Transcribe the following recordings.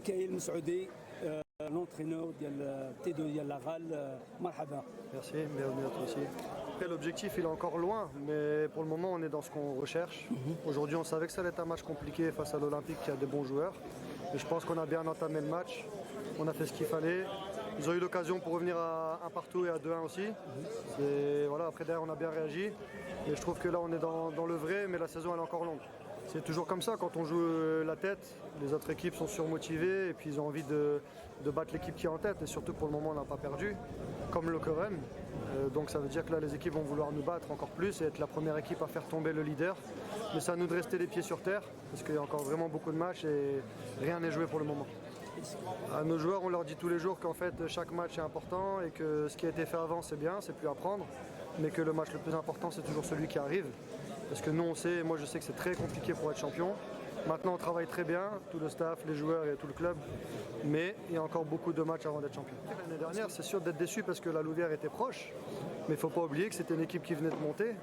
ميكائيل مسعودي l'entraîneur ديال تيدو ديال لاغال مرحبا. Merci, bienvenue à toi aussi. Après, l'objectif il est encore loin, mais pour le moment on est dans ce qu'on recherche. Aujourd'hui on savait que ça allait être un match compliqué face à l'Olympique qui a des bons joueurs. Et je pense qu'on a bien entamé le match, on a fait ce qu'il fallait. Ils ont eu l'occasion pour revenir à 1 partout et à 2-1 aussi. Et voilà, après derrière on a bien réagi. Et je trouve que là on est dans le vrai, mais la saison elle est encore longue. C'est toujours comme ça, quand on joue la tête, les autres équipes sont surmotivées et puis ils ont envie de battre l'équipe qui est en tête. Et surtout pour le moment on n'a pas perdu, comme le Coren. Donc ça veut dire que là les équipes vont vouloir nous battre encore plus et être la première équipe à faire tomber le leader. Mais c'est à nous de rester les pieds sur terre, parce qu'il y a encore vraiment beaucoup de matchs et rien n'est joué pour le moment. À nos joueurs, on leur dit tous les jours qu'en fait chaque match est important et que ce qui a été fait avant c'est bien, c'est plus à prendre, mais que le match le plus important c'est toujours celui qui arrive. Parce que nous on sait, moi je sais que c'est très compliqué pour être champion. Maintenant on travaille très bien, tout le staff, les joueurs et tout le club, mais il y a encore beaucoup de matchs avant d'être champion. L'année dernière c'est sûr d'être déçu parce que la Louvière était proche, mais il ne faut pas oublier que c'était une équipe qui venait de monter.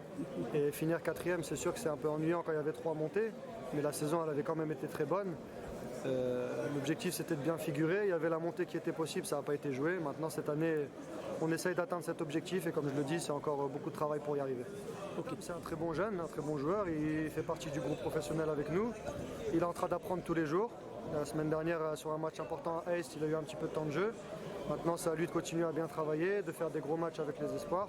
Et finir 4e, c'est sûr que c'est un peu ennuyant quand il y avait 3 montées, mais la saison elle avait quand même été très bonne. L'objectif c'était de bien figurer, il y avait la montée qui était possible, ça n'a pas été joué. Maintenant cette année on essaye d'atteindre cet objectif et comme je le dis c'est encore beaucoup de travail pour y arriver. C'est un très bon jeune, un très bon joueur, il fait partie du groupe professionnel avec nous, il est en train d'apprendre tous les jours. La semaine dernière sur un match important à Est, il a eu un petit peu de temps de jeu. Maintenant c'est à lui de continuer à bien travailler, de faire des gros matchs avec les espoirs.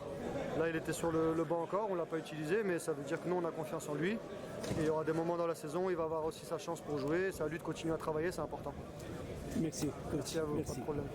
Là il était sur le banc encore, on ne l'a pas utilisé, mais ça veut dire que nous on a confiance en lui. Et il y aura des moments dans la saison où il va avoir aussi sa chance pour jouer, c'est à lui de continuer à travailler, c'est important. Merci. Merci à vous, Merci. pas de problème.